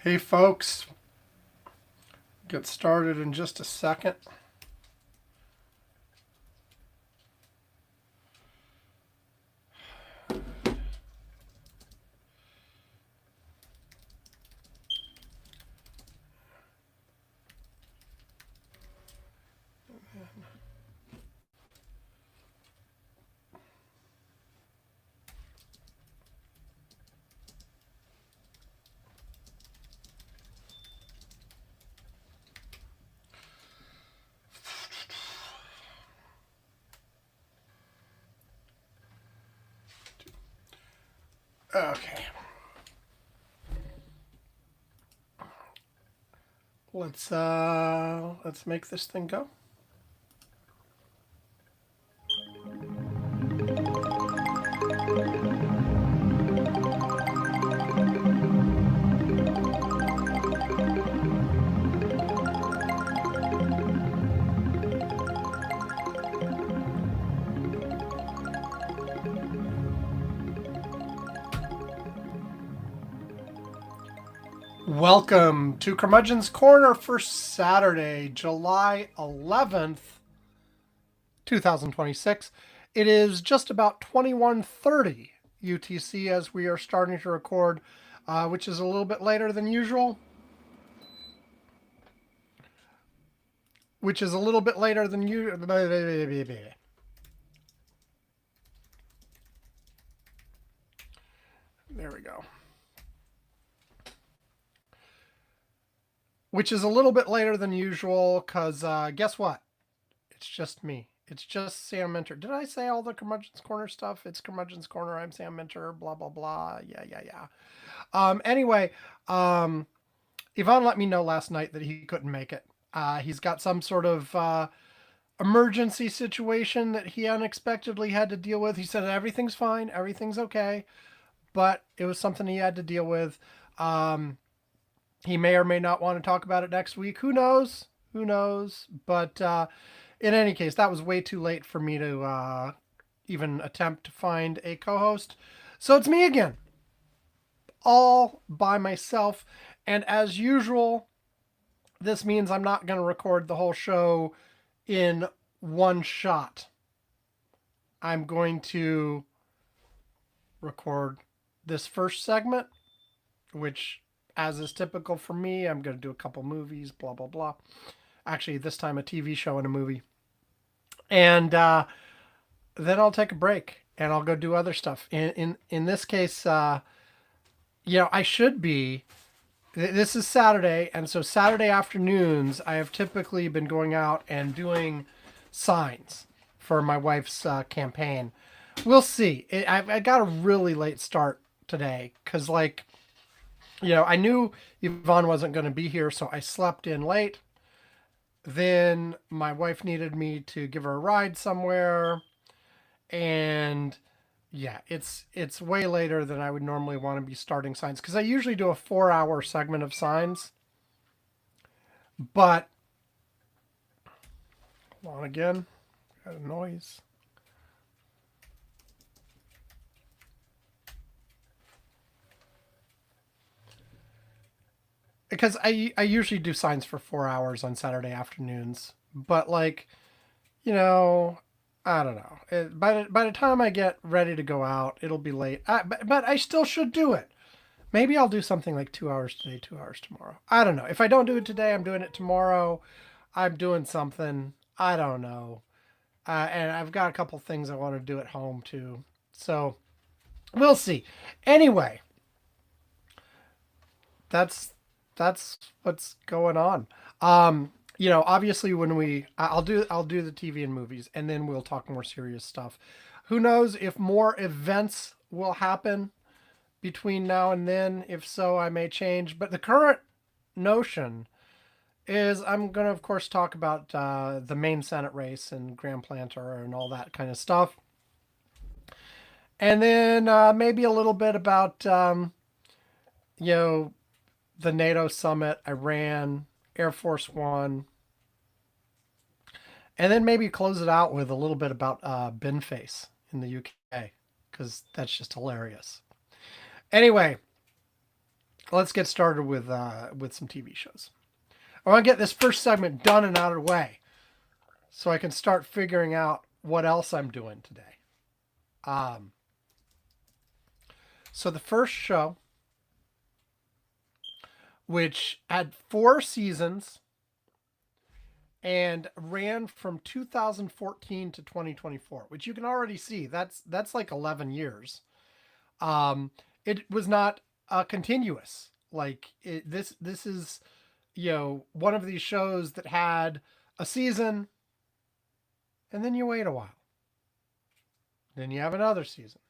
Hey folks, get started in just a second. Okay, let's make this thing go. Welcome to Curmudgeon's Corner for Saturday, July 11th, 2026. It is just about 21:30 UTC as we are starting to record, which is a little bit later than usual. Which is a little bit later than you. There we go. Which is a little bit later than usual because guess what? It's just me. It's just Sam Minter. Did I say all the Curmudgeon's Corner stuff? It's Curmudgeon's Corner. I'm Sam Minter. Blah, blah, blah. Yeah. Anyway, Yvonne let me know last night that he couldn't make it. He's got some sort of emergency situation that he unexpectedly had to deal with. He said everything's fine, everything's okay, but it was something he had to deal with. He may or may not want to talk about it next week. Who knows? Who knows? But in any case, that was way too late for me to even attempt to find a co host. So it's me again, all by myself. And as usual, this means I'm not going to record the whole show in one shot. I'm going to record this first segment, which, as is typical for me, I'm going to do a couple movies, blah, blah, blah. Actually, this time a TV show and a movie. And then I'll take a break and I'll go do other stuff. In this case, I should be. This is Saturday, and so Saturday afternoons, I have typically been going out and doing signs for my wife's campaign. We'll see. I got a really late start today because, I knew Yvonne wasn't going to be here, so I slept in late. Then my wife needed me to give her a ride somewhere, and yeah, it's way later than I would normally want to be starting signs because I usually do a 4-hour segment of signs. But hold on again, got a noise. Because I usually do signs for 4 hours on Saturday afternoons, but I don't know. By the time I get ready to go out, it'll be late. But I still should do it. Maybe I'll do something like 2 hours today, 2 hours tomorrow. I don't know. If I don't do it today, I'm doing it tomorrow. I'm doing something. I don't know. And I've got a couple things I want to do at home too. So we'll see. Anyway, that's that's what's going on. Obviously when I'll do the TV and movies, and then we'll talk more serious stuff. Who knows if more events will happen between now and then? If so, I may change. But the current notion is I'm going to, of course, talk about the main Senate race and Grand Planter and all that kind of stuff. And then maybe a little bit about, you know, the NATO summit, Iran, Air Force One, and then maybe close it out with a little bit about Binface in the UK because that's just hilarious. Anyway, let's get started with some TV shows. I want to get this first segment done and out of the way, so I can start figuring out what else I'm doing today. Um, so the first show, which had 4 seasons and ran from 2014 to 2024, which you can already see that's like 11 years. Um, it was not continuous. Like this is one of these shows that had a season, and then you wait a while, then you have another season,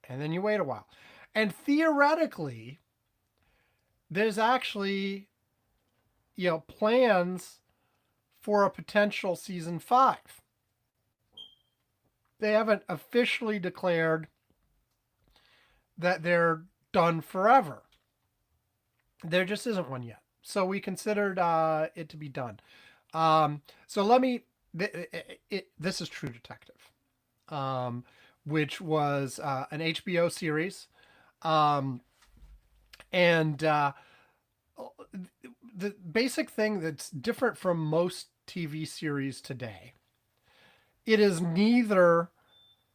and then you wait a while, and theoretically, there's actually plans for a potential season 5. They haven't officially declared that they're done forever. There just isn't one yet. So we considered it to be done. So let me. This is True Detective, which was an HBO series, and the basic thing that's different from most TV series today. It is neither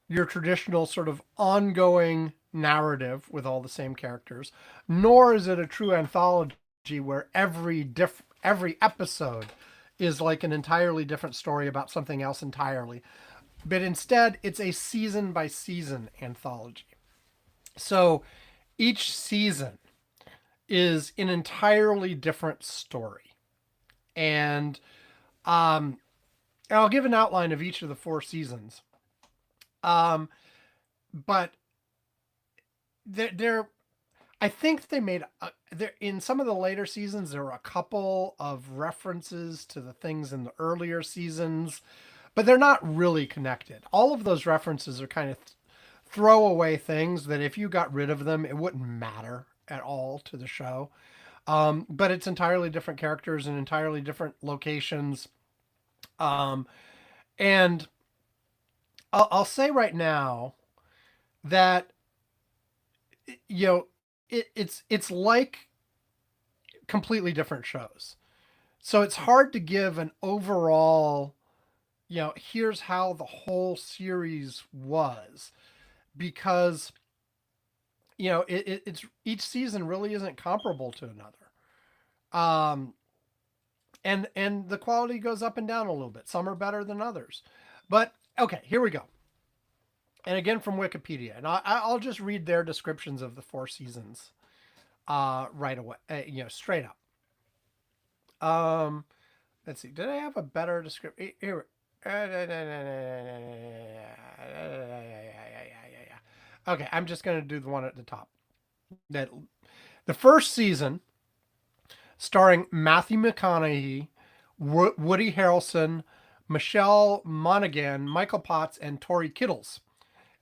your traditional sort of ongoing narrative with all the same characters, nor is it a true anthology where every episode is like an entirely different story about something else entirely. But instead, it's a season by season anthology. So each season is an entirely different story. And I'll give an outline of each of the 4 seasons. But they're I think they made there in some of the later seasons there were a couple of references to the things in the earlier seasons, but they're not really connected. All of those references are kind of throwaway things that if you got rid of them, it wouldn't matter at all to the show. But it's entirely different characters and entirely different locations. And I'll say right now that it's like completely different shows. So it's hard to give an overall, here's how the whole series was, because it's each season really isn't comparable to another. Um, and the quality goes up and down a little bit. Some are better than others. But okay, here we go. And again from Wikipedia, and I'll just read their descriptions of the 4 seasons right away, straight up. Let's see. Did I have a better description? Here. Okay, I'm just going to do the one at the top. That the first season, starring Matthew McConaughey, Woody Harrelson, Michelle Monaghan, Michael Potts, and Tori Kittles,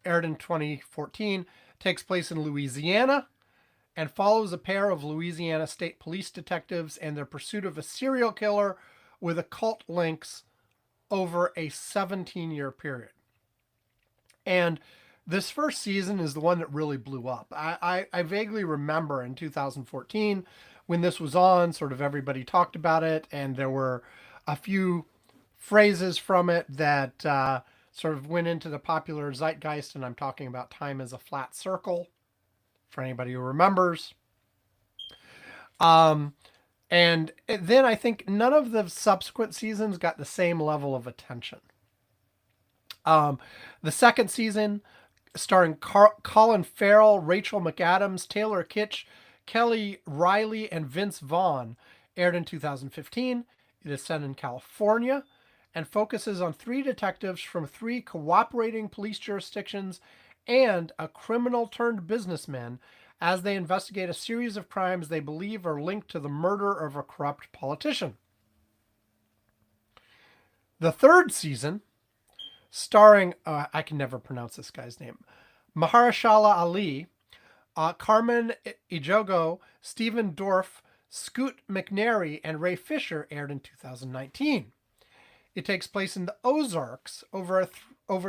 aired in 2014, takes place in Louisiana and follows a pair of Louisiana State Police detectives and their pursuit of a serial killer with occult links over a 17-year period. And this first season is the one that really blew up. I vaguely remember in 2014 when this was on, sort of everybody talked about it, and there were a few phrases from it that sort of went into the popular zeitgeist, and I'm talking about time as a flat circle, for anybody who remembers. And then I think none of the subsequent seasons got the same level of attention. The second season, starring Colin Farrell, Rachel McAdams, Taylor Kitsch, Kelly Riley, and Vince Vaughn, aired in 2015. It is set in California and focuses on 3 detectives from 3 cooperating police jurisdictions and a criminal turned businessman as they investigate a series of crimes they believe are linked to the murder of a corrupt politician. The third season, starring, I can never pronounce this guy's name, Mahershala Ali, Carmen Ejogo, Stephen Dorff, Scoot McNairy, and Ray Fisher, aired in 2019. It takes place in the Ozarks over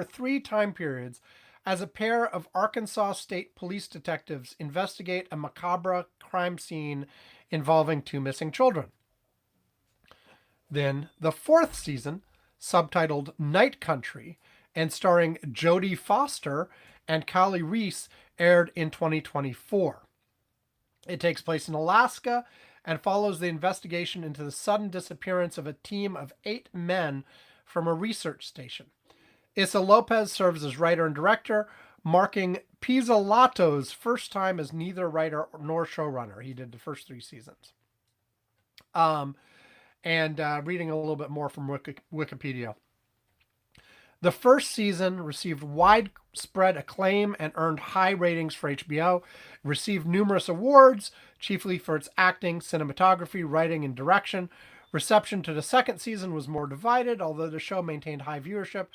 3 time periods as a pair of Arkansas State Police detectives investigate a macabre crime scene involving two missing children. Then the fourth season, subtitled Night Country and starring Jodie Foster and Kali Reese, aired in 2024. It takes place in Alaska and follows the investigation into the sudden disappearance of a team of 8 men from a research station. Issa Lopez serves as writer and director, marking Pizzolatto's first time as neither writer nor showrunner. He did the first 3 seasons. And reading a little bit more from Wikipedia. The first season received widespread acclaim and earned high ratings for HBO. It received numerous awards, chiefly for its acting, cinematography, writing, and direction. Reception to the second season was more divided, although the show maintained high viewership.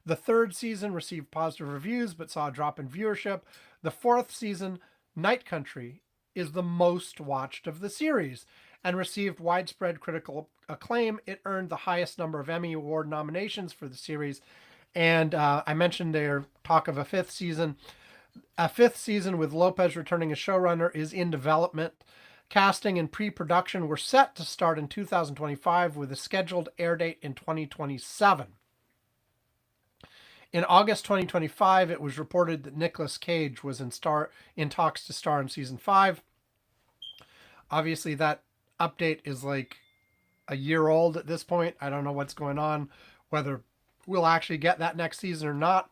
The third season received positive reviews but saw a drop in viewership. The fourth season, Night Country, is the most watched of the series and received widespread critical acclaim. It earned the highest number of Emmy Award nominations for the series. And I mentioned their talk of a fifth season. A fifth season with Lopez returning as showrunner is in development. Casting and pre-production were set to start in 2025 with a scheduled air date in 2027. In August 2025, it was reported that Nicolas Cage was in talks to star in season 5. Obviously, that update is like a year old at this point. I don't know what's going on, whether we'll actually get that next season or not.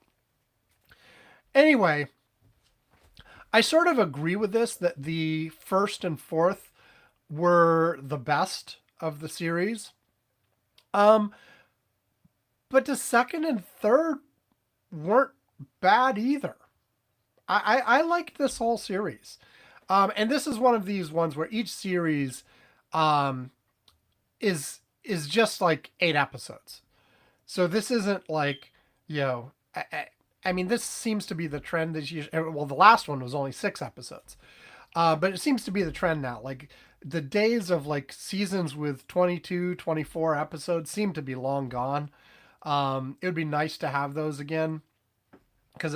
Anyway, I sort of agree with this, that the first and fourth were the best of the series. But the second and third weren't bad either. I liked this whole series. And this is one of these ones where each series is just like 8 episodes. So this isn't like, I mean, this seems to be the trend this year. Well, the last one was only 6 episodes. But it seems to be the trend now. Like the days of like seasons with 22, 24 episodes seem to be long gone. It would be nice to have those again because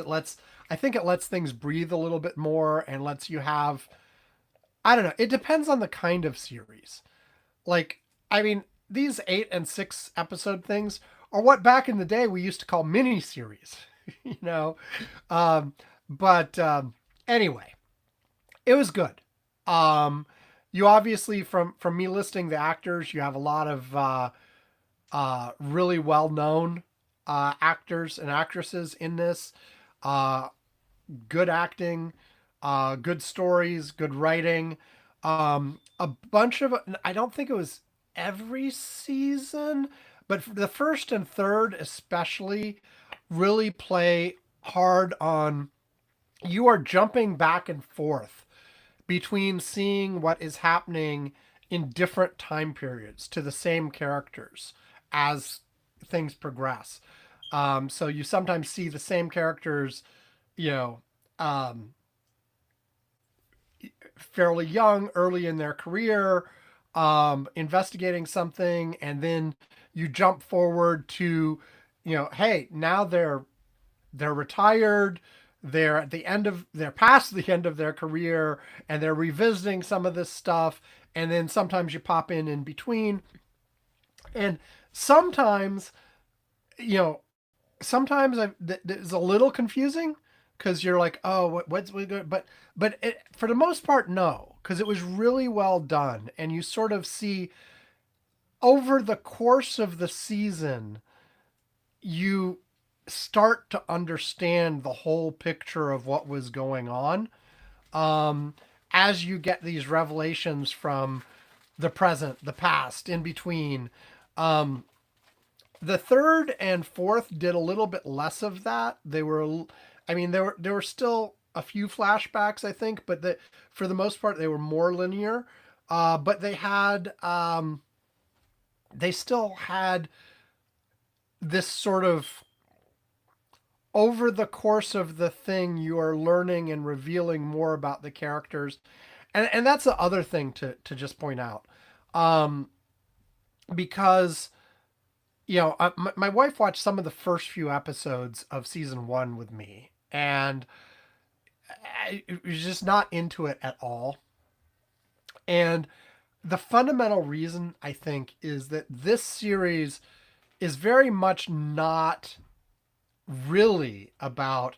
I think it lets things breathe a little bit more and lets you have, I don't know. It depends on the kind of series. Like, I mean, these 8 and 6 episode things are what back in the day we used to call mini series, But anyway, it was good. You obviously, from me listing the actors, you have a lot of really well known actors and actresses in this. Good acting, good stories, good writing. A bunch of, I don't think it was every season, but the first and third especially really play hard on, you are jumping back and forth between seeing what is happening in different time periods to the same characters as things progress. So you sometimes see the same characters, fairly young, early in their career, investigating something, and then you jump forward to, hey, now they're retired, they're past the end of their career, and they're revisiting some of this stuff, and then sometimes you pop in between, and sometimes, sometimes it's a little confusing because you're like, oh, what's we good, but for the most part, no, because it was really well done, and you sort of see over the course of the season, you start to understand the whole picture of what was going on, as you get these revelations from the present, the past, in between. The third and fourth did a little bit less of that. There were still a few flashbacks, I think, but for the most part, they were more linear. But they still had this sort of, over the course of the thing, you are learning and revealing more about the characters. And that's the other thing to just point out. Because, my wife watched some of the first few episodes of season 1 with me. and I was just not into it at all. And the fundamental reason I think is that this series is very much not really about,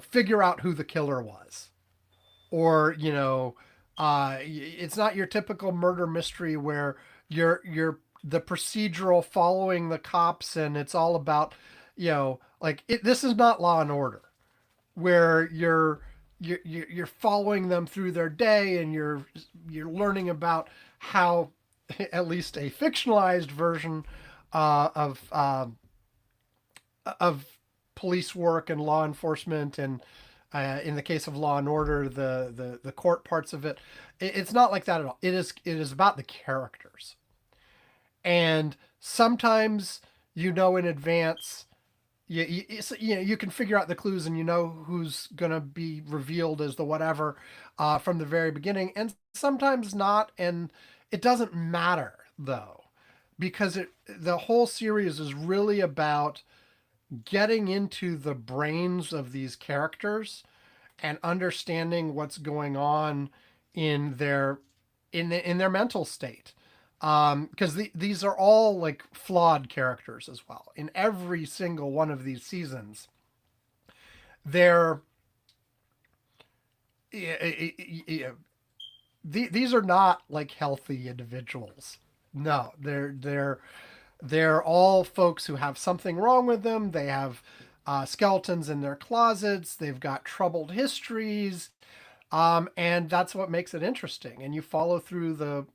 figure out who the killer was, or it's not your typical murder mystery where you're the procedural following the cops and it's all about, this is not Law and Order where you're following them through their day and you're learning about how at least a fictionalized version of police work and law enforcement, and in the case of Law and Order, the court parts of it. It's not like that at all. It is about the characters, and sometimes in advance. You can figure out the clues and you know who's going to be revealed as the whatever from the very beginning, and sometimes not, and it doesn't matter though, because the whole series is really about getting into the brains of these characters and understanding what's going on in their mental state, because these are all like flawed characters as well. In every single one of these seasons, they're these are not like healthy individuals. No, they're all folks who have something wrong with them. They have skeletons in their closets. They've got troubled histories, and that's what makes it interesting. And you follow through the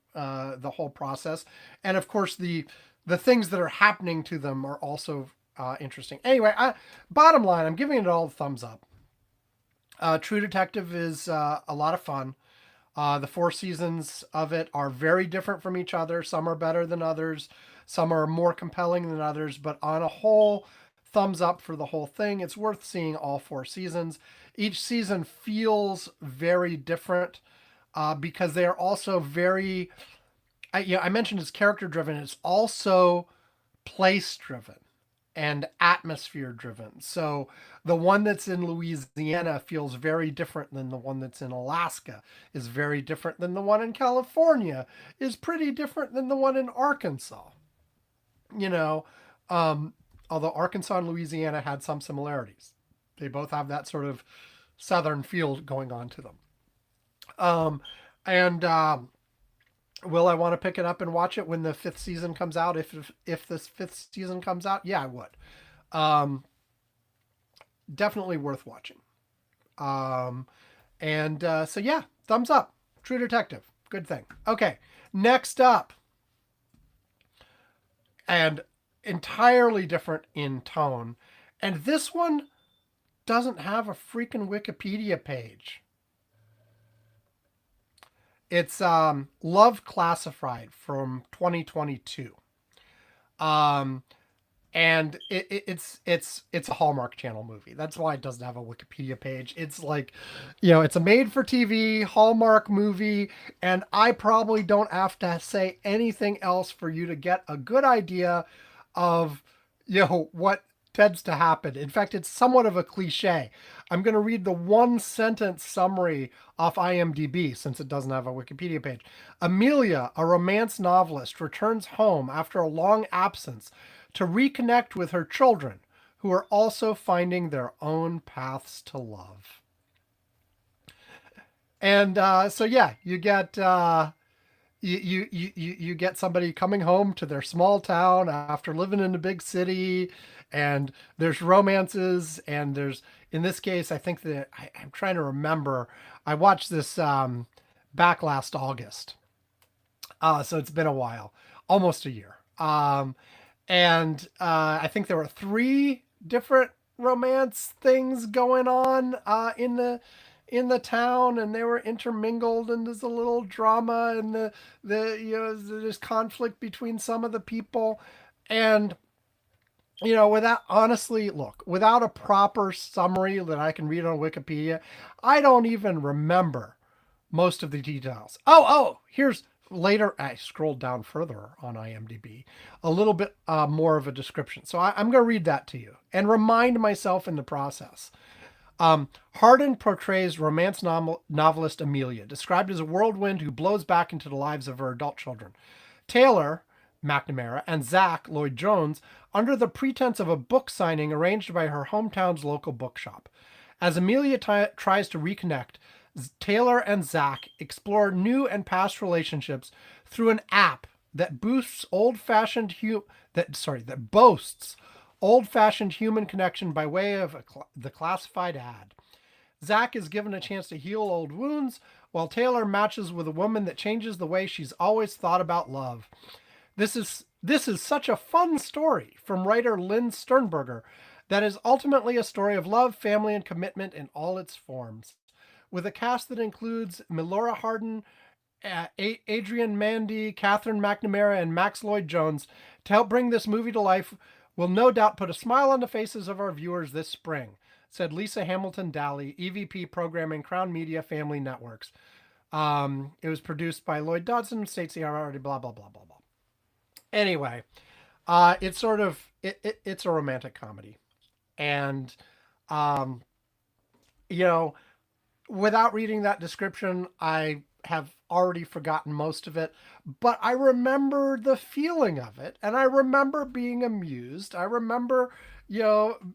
whole process, and of course the things that are happening to them are also interesting. Anyway, bottom line, I'm giving it all a thumbs up. True Detective is a lot of fun. The 4 seasons of it are very different from each other. Some are better than others. Some are more compelling than others. But on a whole, thumbs up for the whole thing. It's worth seeing all 4 seasons. Each season feels very different because they are also very. I mentioned it's character driven. It's also place driven and atmosphere driven. So the one that's in Louisiana feels very different than the one that's in Alaska, is very different than the one in California, is pretty different than the one in Arkansas. You know, although Arkansas and Louisiana had some similarities, they both have that sort of southern feel going on to them. And Will I want to pick it up and watch it when the 5th season comes out? If this 5th season comes out, yeah, I would. Um, Definitely worth watching. So yeah, thumbs up. True Detective, good thing. Okay, next up, and entirely different in tone, and this one doesn't have a freaking Wikipedia page. It's Love Classified from 2022. Um, and it's a Hallmark Channel movie. That's why it doesn't have a Wikipedia page. It's like, it's a made for TV Hallmark movie, and I probably don't have to say anything else for you to get a good idea of what tends to happen. In fact, it's somewhat of a cliche. I'm going to read the one sentence summary off IMDb since it doesn't have a Wikipedia page. Amelia, a romance novelist, returns home after a long absence to reconnect with her children, who are also finding their own paths to love. And so yeah, you get you get somebody coming home to their small town after living in a big city, and there's romances, and there's, in this case, I think that I'm trying to remember. I watched this back last August, so it's been a while, almost a year. And I think there were 3 different romance things going on in the town, and they were intermingled, and there's a little drama, and there's conflict between some of the people, and without a proper summary that I can read on Wikipedia, I don't even remember most of the details. Here's later. I scrolled down further on IMDb, a little bit more of a description. So I'm going to read that to you and remind myself in the process. Hardin portrays romance novelist Amelia, described as a whirlwind who blows back into the lives of her adult children. Taylor McNamara and Zach Lloyd Jones under the pretense of a book signing arranged by her hometown's local bookshop. As Amelia tries to reconnect, Taylor and Zach explore new and past relationships through an app that boasts old-fashioned human connection by way of the classified ad. Zach is given a chance to heal old wounds, while Taylor matches with a woman that changes the way she's always thought about love. This is such a fun story from writer Lynn Sternberger that is ultimately a story of love, family, and commitment in all its forms. With a cast that includes Melora Hardin, Adrian Mandy, Catherine McNamara, and Max Lloyd Jones, to help bring this movie to life will no doubt put a smile on the faces of our viewers this spring, said Lisa Hamilton Daly, EVP Programming, Crown Media Family Networks. It was produced by Lloyd Dodson, Stacey already, blah, blah, blah, blah, blah. Anyway, it's sort of, it's a romantic comedy. And, without reading that description, I have already forgotten most of it, but I remember the feeling of it, and I remember being amused. I remember,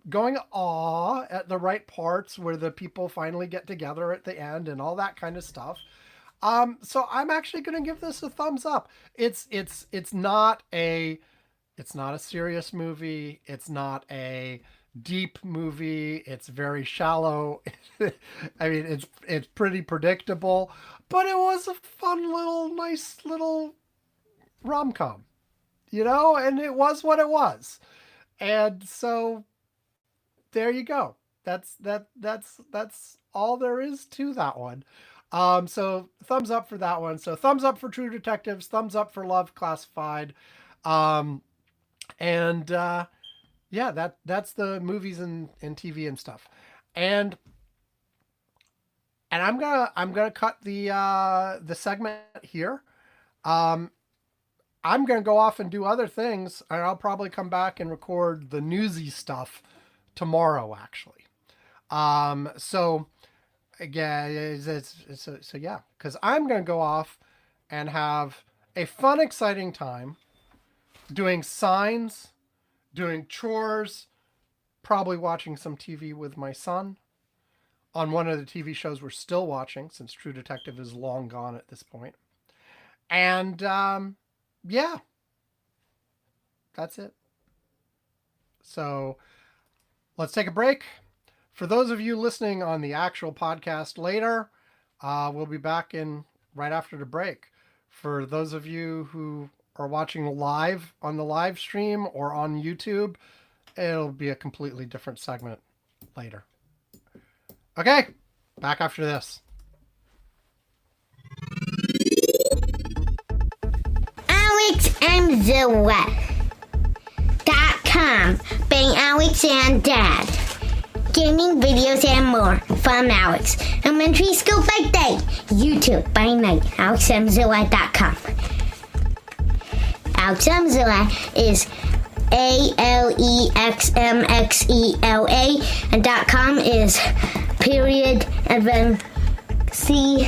going awe at the right parts where the people finally get together at the end and all that kind of stuff. So I'm actually going to give this a thumbs up. It's not a serious movie. It's not a deep movie. It's very shallow. I mean, it's pretty predictable, but it was a fun nice little rom-com, and it was what it was. And so there you go. That's all there is to that one. So thumbs up for that one. So thumbs up for True Detectives, thumbs up for Love Classified. Yeah, that's the movies and TV and stuff. And I'm gonna cut the segment here. I'm gonna go off and do other things, and I'll probably come back and record the newsy stuff tomorrow, actually. So again, so yeah, because I'm gonna go off and have a fun, exciting time doing signs, doing chores, probably watching some TV with my son on one of the TV shows we're still watching, since True Detective is long gone at this point. And yeah, that's it. So let's take a break. For those of you listening on the actual podcast later, we'll be back in right after the break. For those of you who are watching live on the live stream or on YouTube, it'll be a completely different segment later. Okay, back after this. AlexandZoe.com by Alex and Dad. Gaming, videos, and more from Alex. Elementary school by day, YouTube by night. AlexandZoe.com. Alexandzoa is ALEXMXELA, and .com is period and then COM.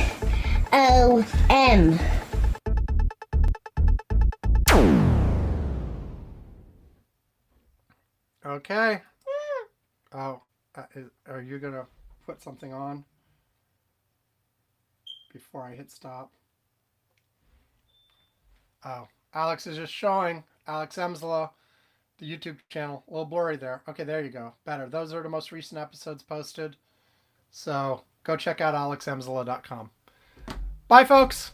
Okay. Oh, are you gonna put something on before I hit stop? Oh, Alex is just showing Alex Emsla, the YouTube channel. A little blurry there. Okay, there you go. Better. Those are the most recent episodes posted. So go check out alexemsla.com. Bye, folks.